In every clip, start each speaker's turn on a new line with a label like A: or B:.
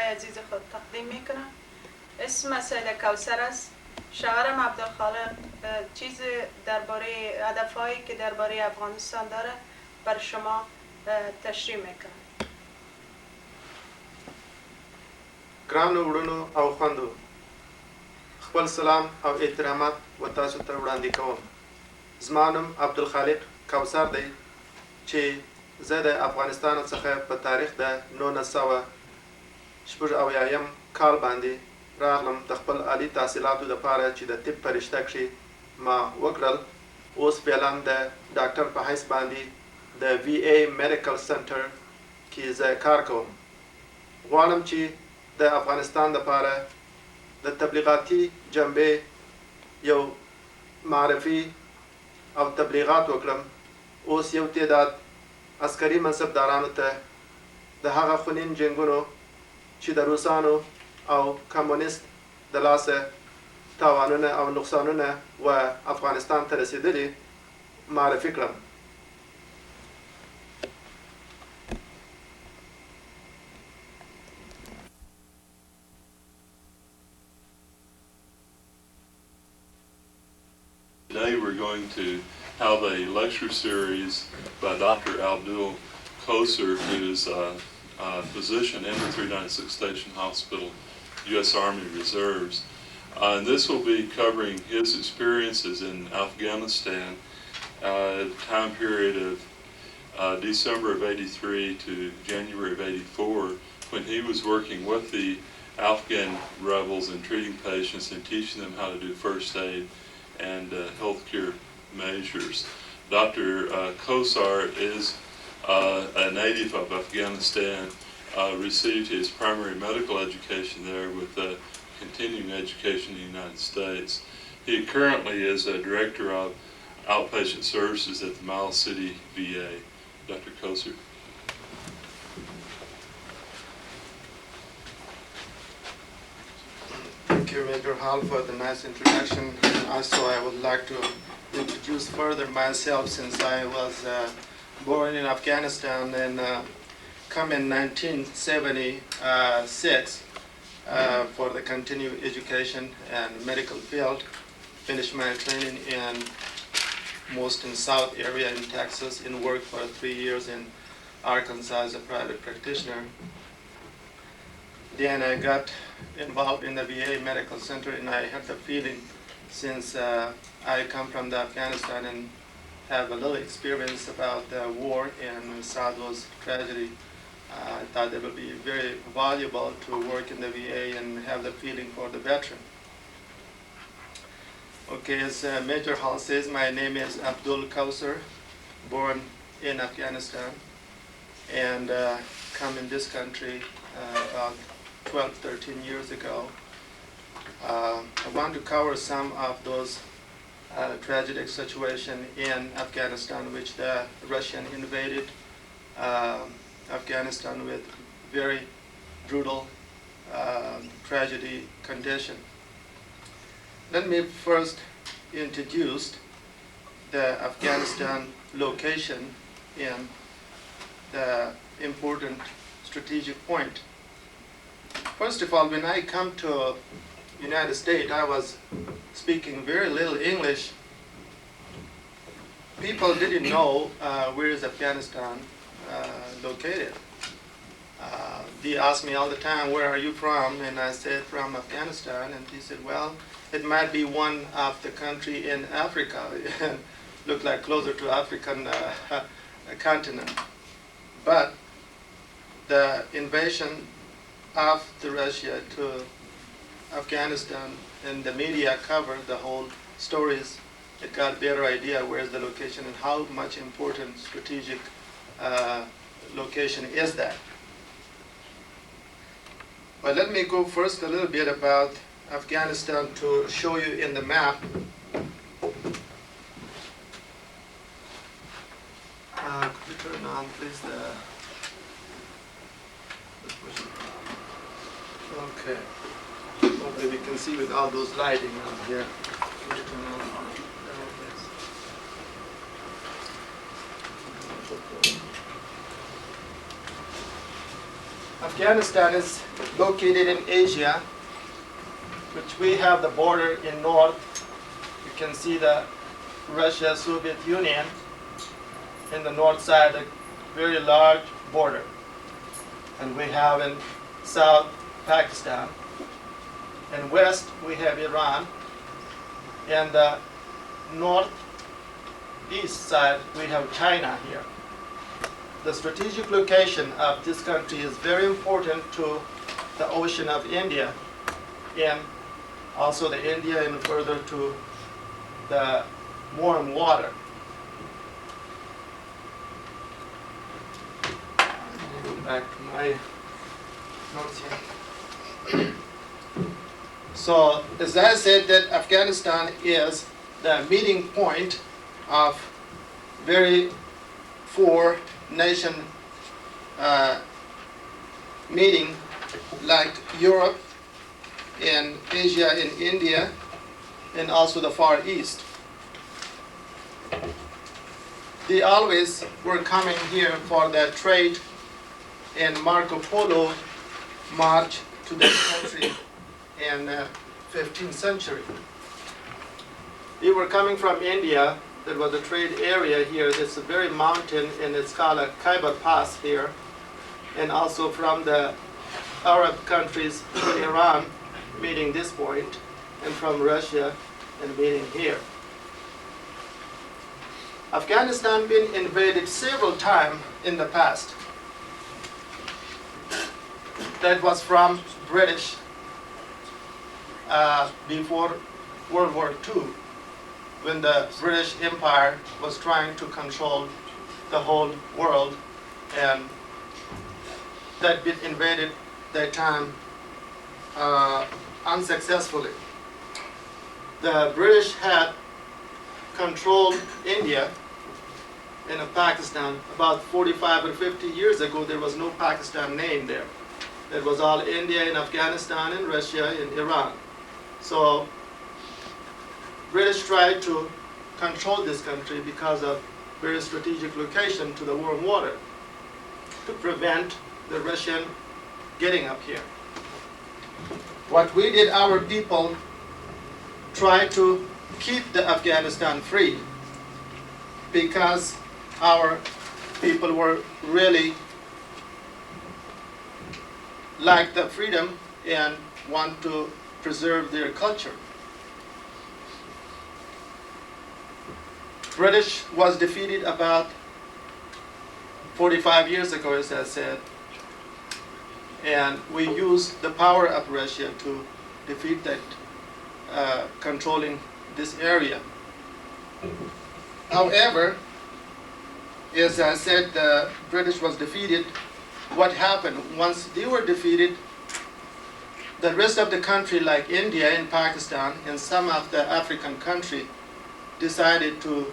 A: عزیز خود تقدیم میکنم. اسم مسئله کوثر است. شوهرم عبدالخالق چیز درباره هدفهایی که درباره افغانستان داره بر شما تشریح میکنم.
B: ګرانو وروڼو او خویندو، خپل سلام او احترامات و تاسو ته وړاندې کوم. زما نوم عبدالخالق کوثر دی چې زه د افغانستان څخه په تاریخ د 1986 کال باندې راغلم د خپل عالي تحصیلاتو دپاره چې د طب په رشته کښې ما وکړل. اوس فعلا د ډاکټر په حیث باندې د VA میډیکل سنټر کې زه کار کوم. غواړم چې د افغانستان دپاره د تبلیغاتي جنبې یو معرفي او تبلیغات وکړم. اوس یو تعداد عسکري منصبدارانو ته د هغه خونین جنګونو چې د روسانو او کمونیست د لاسه تاوانونه او نقصانونه و افغانستان ته رسېدلي معرفي کړم.
C: Today we're going to have a lecture series by Dr. Abdul Kocer, who is a physician in the 396 Station Hospital, U.S. Army Reserves. And this will be covering his experiences in Afghanistan, time period of December of '83 to January of '84, when he was working with the Afghan rebels and treating patients and teaching them how to do first aid and healthcare measures. Dr. Kocer is a native of Afghanistan, received his primary medical education there with continuing education in the United States. He currently is a director of outpatient services at the Miles City VA. Dr. Kocer.
B: Thank you, Major Hall, for the nice introduction. Also, I would like to introduce further myself, since I was born in Afghanistan and come in 1976 for the continued education and medical field. Finished my training most in South area in Texas, and worked for 3 years in Arkansas as a private practitioner. Then I got involved in the VA Medical Center, and I had the feeling, since I come from the Afghanistan and have a little experience about the war and saw those tragedy, I thought it would be very valuable to work in the VA and have the feeling for the veteran. Okay, as Major Hall says, my name is Abdul Kocer, born in Afghanistan, and come in this country about 12, 13 years ago. I want to cover some of those tragic situation in Afghanistan, which the Russian invaded Afghanistan with very brutal tragedy condition. Let me first introduce the Afghanistan location and the important strategic point. First of all, when I come to United States, I was speaking very little English. People didn't know where is Afghanistan located. They asked me all the time, where are you from? And I said, from Afghanistan. And he said, well, it might be one of the country in Africa. Looked like closer to African continent. But the invasion of the Russia to Afghanistan, and the media covered the whole stories, it got a better idea where's the location and how much important strategic location is that. But let me go first a little bit about Afghanistan to show you in the map. Could you turn on, please, the okay. Hopefully we can see with all those lighting on here. Could you turn on? Afghanistan is located in Asia, which we have the border in north. You can see the Russia, Soviet Union, in the north side, a very large border. And we have in south Pakistan. In west, we have Iran. And the northeast side, we have China here. The strategic location of this country is very important to the Ocean of India, and also the India and further to the warm water. Let me go back to my notes here. So, as I said, that Afghanistan is the meeting point of very four nation meeting, like Europe and Asia and India, and also the Far East. They always were coming here for the trade, and Marco Polo marched to this country in the 15th century. They were coming from India. There was a trade area here. It's a very mountain, and it's called a Khyber Pass here. And also from the Arab countries, Iran, meeting this point, and from Russia, and meeting here. Afghanistan been invaded several times in the past. That was from British before World War II, when the British Empire was trying to control the whole world, and that been invaded that time unsuccessfully. The British had controlled India and Pakistan about 45 or 50 years ago. There was no Pakistan name there. It was all India and Afghanistan and Russia and Iran. So British tried to control this country because of very strategic location to the warm water to prevent the Russian getting up here. What we did, our people tried to keep the Afghanistan free, because our people were really like the freedom and want to preserve their culture. British was defeated about 45 years ago, as I said, and we used the power of Russia to defeat that, controlling this area. However, as I said, the British was defeated. What happened? Once they were defeated, the rest of the country, like India and Pakistan and some of the African countries, decided to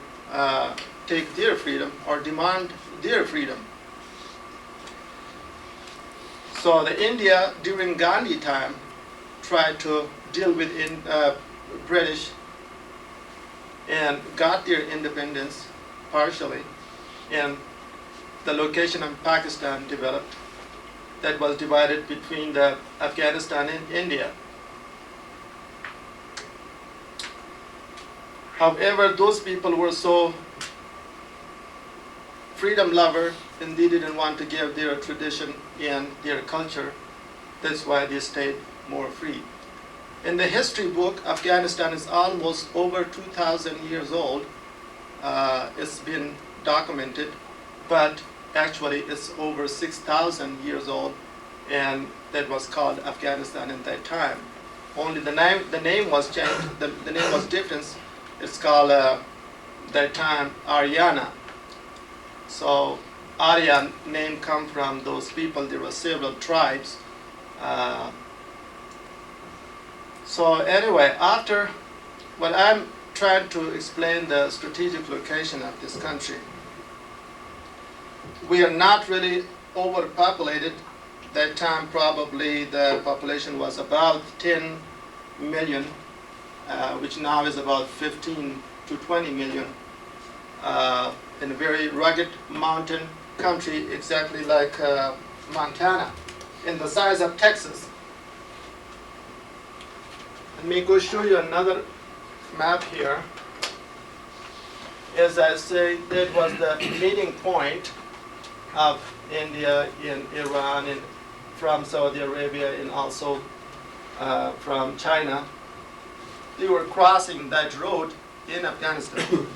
B: take their freedom or demand their freedom. So the India during Gandhi time tried to deal with British and got their independence partially, and the location of Pakistan developed. That was divided between the Afghanistan and India. However, those people were so freedom lover, and they didn't want to give their tradition and their culture. That's why they stayed more free. In the history book, Afghanistan is almost over 2,000 years old. It's been documented, but actually it's over 6,000 years old, and that was called Afghanistan at that time. Only the name was changed, the name was different. It's called that time Aryana. So Aryan name come from those people. There were several tribes. So anyway, after what I'm trying to explain the strategic location of this country, we are not really overpopulated. That time probably the population was about 10 million, which now is about 15 to 20 million, in a very rugged mountain country, exactly like Montana in the size of Texas. Let me go show you another map here. As I say, that was the meeting point of India, in Iran, and from Saudi Arabia, and also from China. They were crossing that road in Afghanistan.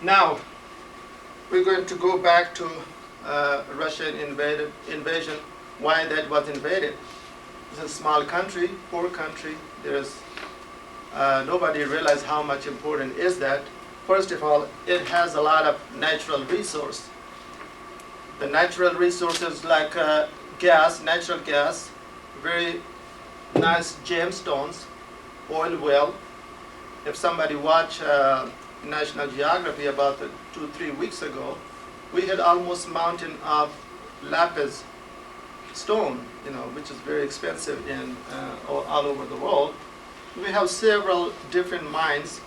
B: Now, we're going to go back to Russian invasion, why that was invaded. It's a small country, poor country. There's nobody realized how much important is that. First of all, it has a lot of natural resource. The natural resources like gas, natural gas, very nice gemstones, oil well. If somebody watched National Geography about 2-3 weeks ago, we had almost mountain of lapis stone, which is very expensive in all over the world. We have several different mines,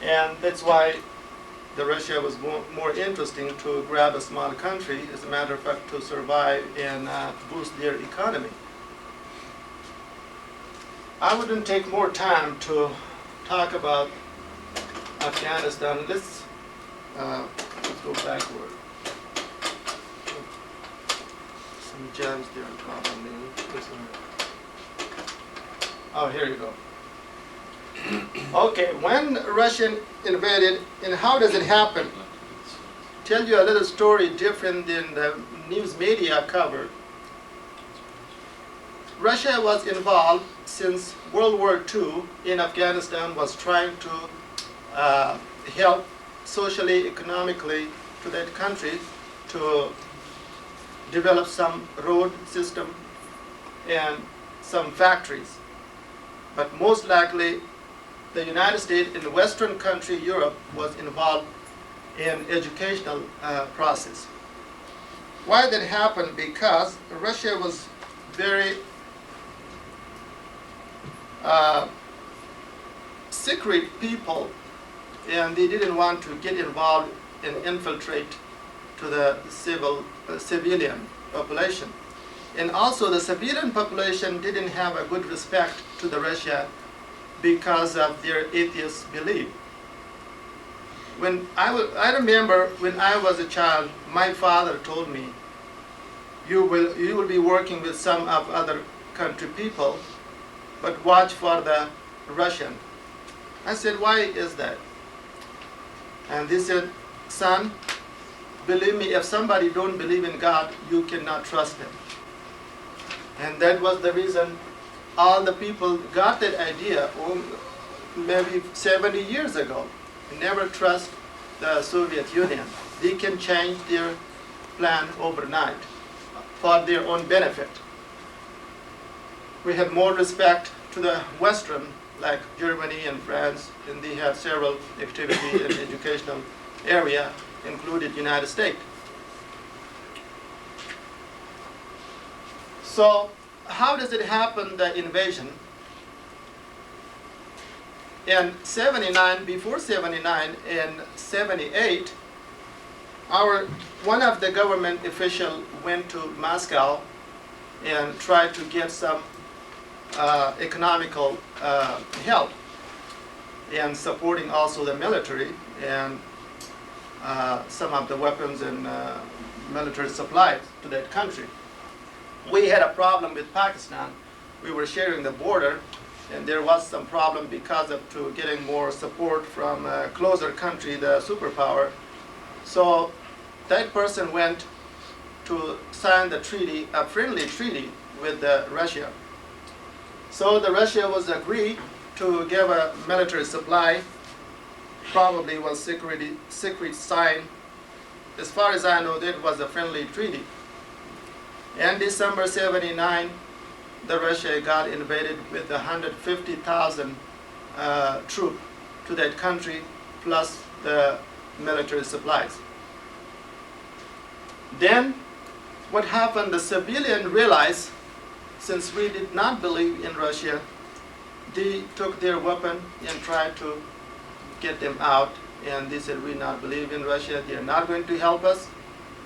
B: and that's why the Russia was more interesting to grab a small country, as a matter of fact, to survive and boost their economy. I wouldn't take more time to talk about Afghanistan. Let's go backward. Some gems there probably. Oh, here you go. Okay, when Russian invaded, and how does it happen? Tell you a little story different than the news media covered. Russia was involved since World War II in Afghanistan, was trying to help socially, economically to that country to develop some road system and some factories. But most likely, the United States and the Western country, Europe, was involved in educational process. Why that happened? Because Russia was very secret people, and they didn't want to get involved and infiltrate to the civilian population. And also the civilian population didn't have a good respect to the Russia because of their atheist belief. I remember when I was a child, my father told me, you will be working with some of other country people, but watch for the Russian. I said, why is that? And they said, son, believe me, if somebody don't believe in God, you cannot trust him. And that was the reason all the people got that idea maybe 70 years ago. Never trust the Soviet Union. They can change their plan overnight for their own benefit. We have more respect to the Western, like Germany and France, and they have several activities in the educational area, including United States. So how does it happen, the invasion? In 79, before 79, in 78, one of the government officials went to Moscow and tried to get some economical help and supporting also the military and some of the weapons and military supplies to that country. We had a problem with Pakistan. We were sharing the border, and there was some problem because of getting more support from a closer country, the superpower. So that person went to sign the treaty, a friendly treaty with Russia. So the Russia was agreed to give a military supply, probably was secret sign. As far as I know, that was a friendly treaty. In December 79, the Russia got invaded with 150,000 troops to that country, plus the military supplies. Then, what happened, the civilian realized, since we did not believe in Russia, they took their weapon and tried to get them out, and they said, we not believe in Russia, they are not going to help us.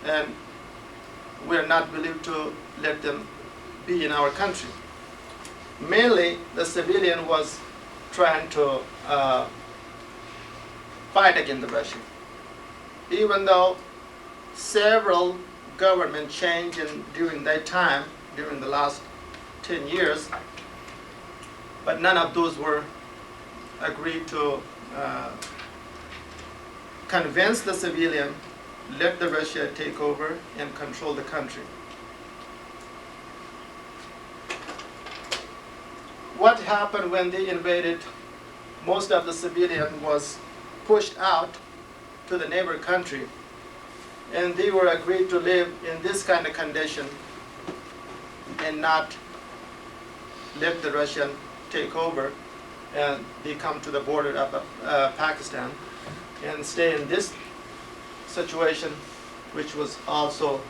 B: and we're not willing to let them be in our country. Mainly, the civilian was trying to fight against the Russia. Even though several government changes during that time, during the last 10 years, but none of those were agreed to convince the civilian, let the Russia take over and control the country. What happened when they invaded? Most of the civilian was pushed out to the neighbor country, and they were agreed to live in this kind of condition and not let the Russian take over, and they come to the border of Pakistan and stay in this situation, which was also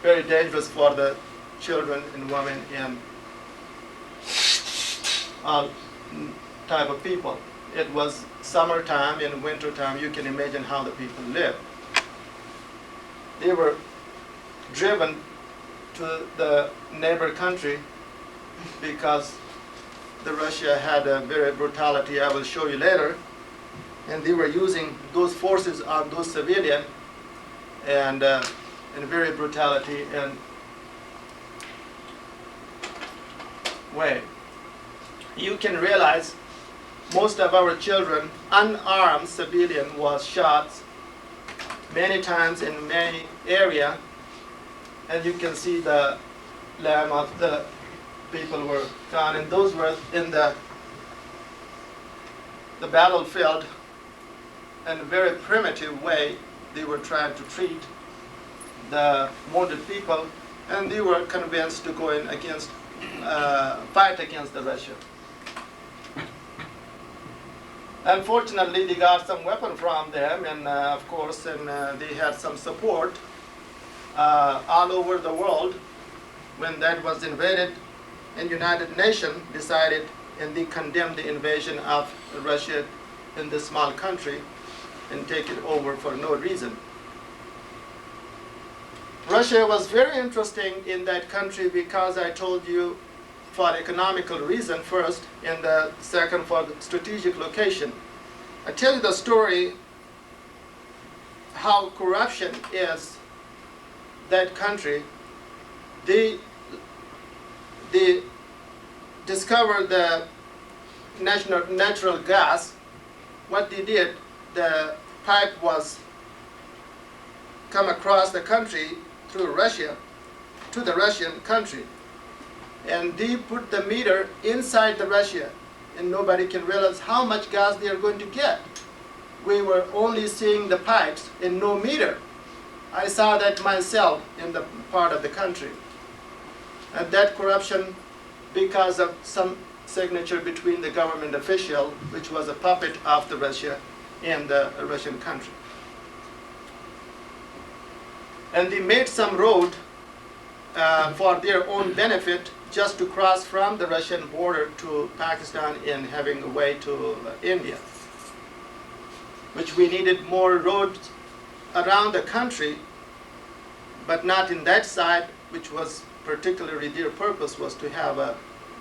B: very dangerous for the children and women and all type of people. It was summertime and wintertime. You can imagine how the people lived. They were driven to the neighbor country because the Russia had a very brutality I will show you later, and they were using those forces on those civilians and in very brutality and way. You can realize most of our children, unarmed civilian, was shot many times in many areas, and you can see the lamb of the people were gone, and those were in the battlefield in a very primitive way. They were trying to treat the wounded people, and they were convinced to go in against, fight against the Russia. Unfortunately, they got some weapon from them, and of course, and they had some support all over the world. When that was invaded, and United Nations decided and they condemned the invasion of Russia in this small country and take it over for no reason. Russia was very interesting in that country because I told you for economical reason first, and the second for the strategic location. I tell you the story how corruption is that country. They discovered the natural gas. What they did, the pipe was come across the country through Russia to the Russian country, and they put the meter inside the Russia, and nobody can realize how much gas they are going to get. We were only seeing the pipes and no meter. I saw that myself in the part of the country. And that corruption, because of some signature between the government official, which was a puppet of the Russia and the Russian country. And they made some road for their own benefit, just to cross from the Russian border to Pakistan and having a way to India, which we needed more roads around the country, but not in that side, which was particularly their purpose was to have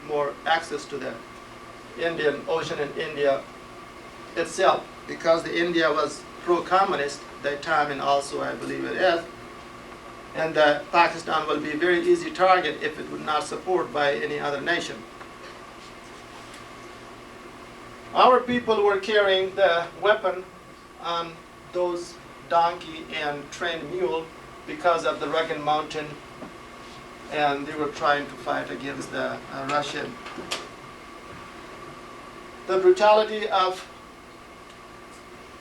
B: more access to the Indian Ocean and India itself, because the India was pro-communist at that time, and also I believe it is. And Pakistan will be a very easy target if it would not support by any other nation. Our people were carrying the weapon on those donkey and trained mule because of the rugged mountain, and they were trying to fight against the Russian. The brutality of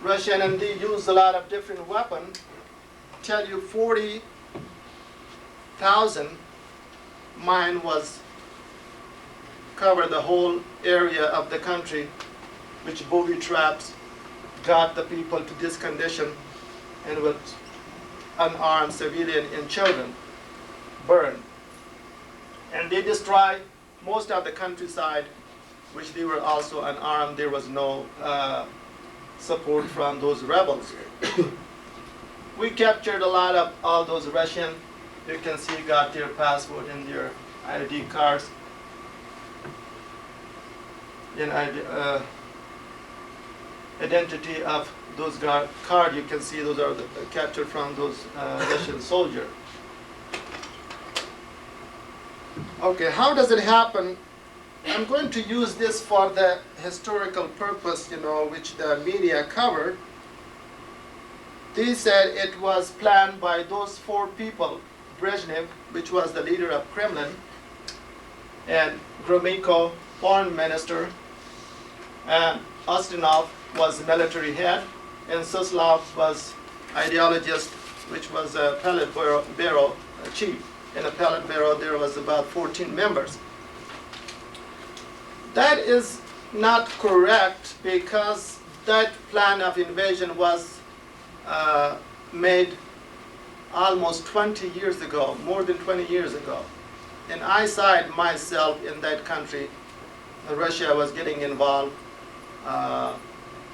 B: Russian, and they used a lot of different weapons. Tell you 40,000 mine was covered the whole area of the country, which booby traps got the people to this condition, and with unarmed civilian and children burned. And they destroyed most of the countryside, which they were also unarmed. There was no support from those rebels. we captured a lot of all those Russian. You can see got their passport and their ID cards. Identity of those card, you can see those are captured from those Russian soldiers. Okay, how does it happen? I'm going to use this for the historical purpose, which the media covered. They said it was planned by those four people: Brezhnev, which was the leader of Kremlin, and Gromyko, foreign minister, and Ustinov was military head, and Suslov was ideologist, which was a Politburo chief. In a Politburo, there was about 14 members. That is not correct, because that plan of invasion was made almost 20 years ago, more than 20 years ago. And I saw myself in that country. Russia was getting involved,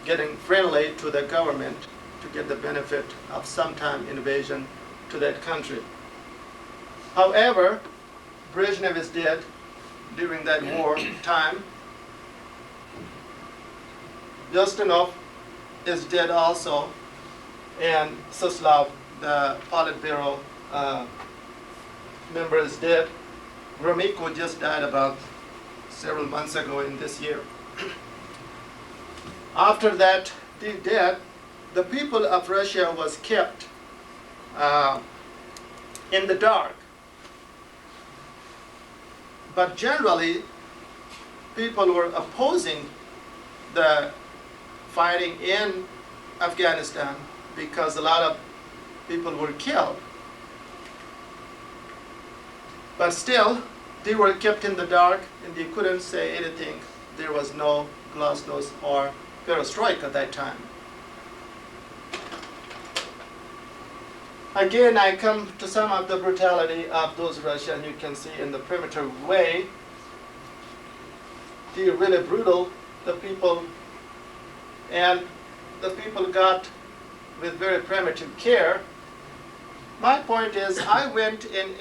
B: getting friendly to the government to get the benefit of sometime invasion to that country. However, Brezhnev is dead during that war time. Ustinov is dead also, and Suslov, the Politburo member, is dead. Gromyko just died about several months ago in this year. After that, the death, the people of Russia was kept in the dark. But generally, people were opposing the fighting in Afghanistan because a lot of people were killed. But still, they were kept in the dark and they couldn't say anything. There was no glasnost or perestroika at that time. Again, I come to some of the brutality of those Russians. You can see in the primitive way, they're really brutal, the people, and the people got with very primitive care. My point is, I went in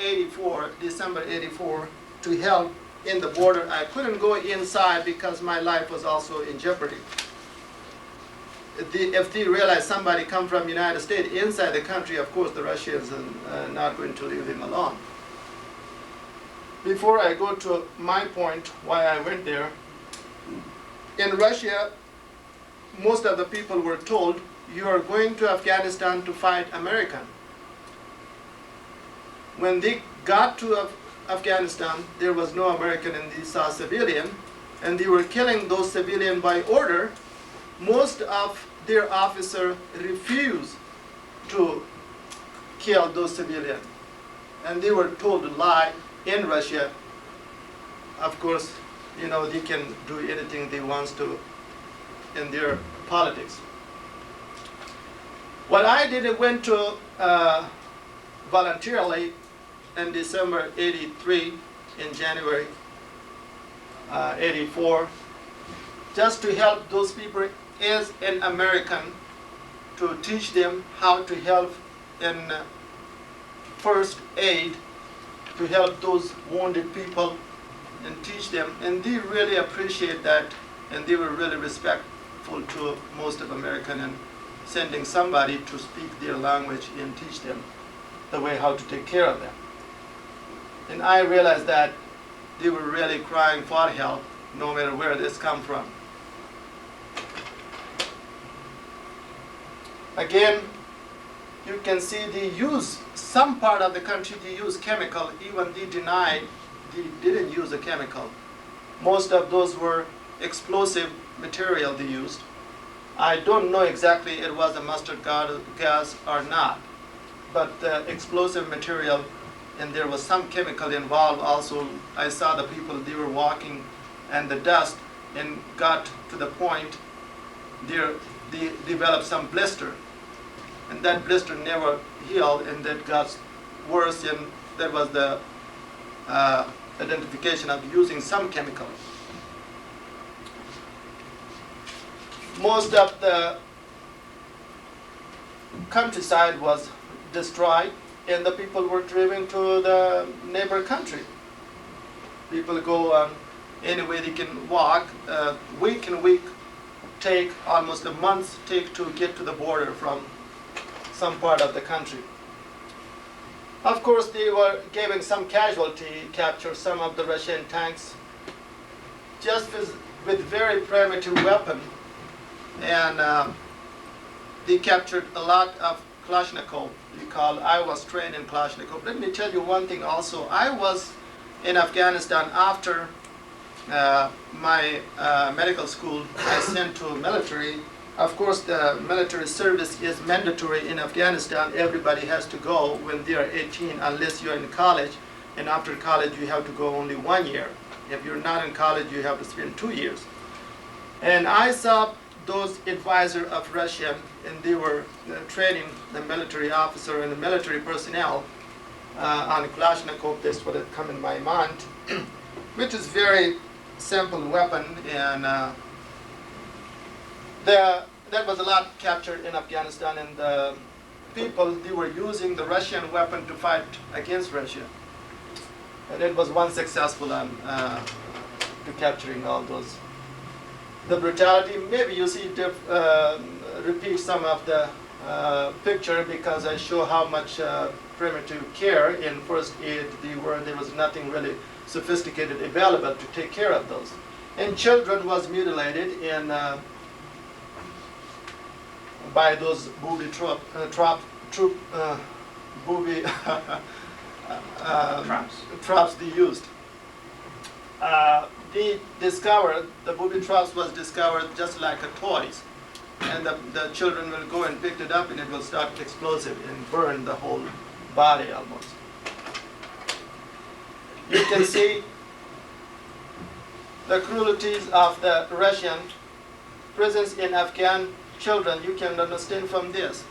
B: December 84, to help in the border. I couldn't go inside because my life was also in jeopardy. If they realize somebody come from the United States inside the country, of course the Russians are not going to leave him alone. Before I go to my point why I went there, in Russia, most of the people were told, you are going to Afghanistan to fight American. When they got to Afghanistan, there was no American and they saw civilian, and they were killing those civilians by order. Most of their officers refused to kill those civilians, and they were told to lie in Russia. Of course, they can do anything they want to in their politics. What I did, I went to voluntarily in December 83, in January 84, just to help those people as an American, to teach them how to help in first aid, to help those wounded people and teach them. And they really appreciate that, and they were really respectful to most of American and sending somebody to speak their language and teach them the way how to take care of them. And I realized that they were really crying for help, no matter where this come from. Again, you can see they use, some part of the country they use chemical, even they denied they didn't use a chemical. Most of those were explosive material they used. I don't know exactly it was a mustard gas or not, but the explosive material, and there was some chemical involved also. I saw the people, they were walking and the dust, and got to the point they developed some blister, and that blister never healed, and that got worse, and that was the identification of using some chemical. Most of the countryside was destroyed, and the people were driven to the neighbor country. People go on any way they can walk. Week and week take almost a month take to get to the border from some part of the country. Of course, they were giving some casualty, captured some of the Russian tanks, just with very primitive weapon, and they captured a lot of Kalashnikov. I was trained in Kalashnikov. Let me tell you one thing also. I was in Afghanistan after my medical school. I sent to military. Of course, the military service is mandatory in Afghanistan. Everybody has to go when they are 18, unless you're in college. And after college, you have to go only 1 year. If you're not in college, you have to spend 2 years. And I saw those advisors of Russia, and they were training the military officer and the military personnel on Kalashnikov. That's what had come in my mind, which is very simple weapon, and that was a lot captured in Afghanistan, and the people, they were using the Russian weapon to fight against Russia. And it was one successful to capturing all those. The brutality, maybe you see repeat some of the picture, because I show how much primitive care in first aid there was nothing really sophisticated available to take care of those. And children was mutilated in by those booby traps they used. They discovered, the booby traps was discovered just like a toys, and the children will go and pick it up, and it will start explosive and burn the whole body almost. You can see the cruelties of the Russian presence in Afghan children. You can understand from this.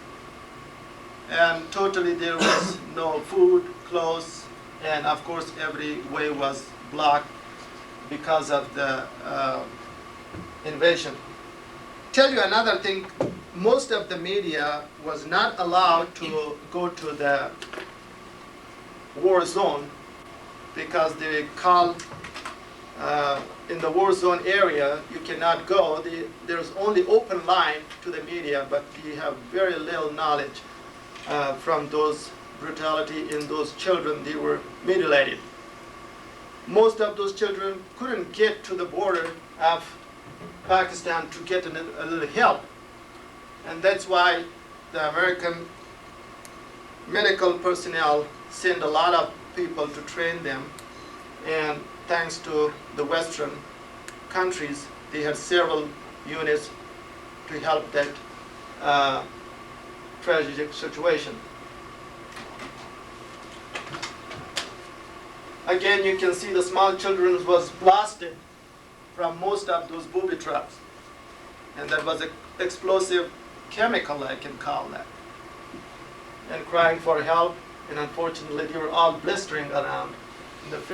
B: And totally there was no food, clothes, and of course every way was blocked because of the invasion. Tell you another thing, most of the media was not allowed to go to the war zone, because they call in the war zone area you cannot go. There's only open line to the media, but they have very little knowledge from those brutality in those children. They were mutilated. Most of those children couldn't get to the border of Pakistan to get a little help. And that's why the American medical personnel send a lot of people to train them. And thanks to the Western countries, they had several units to help that tragic situation. Again, you can see the small children was blasted from most of those booby traps. And that was an explosive chemical, I can call that. And crying for help, and unfortunately they were all blistering around in the face.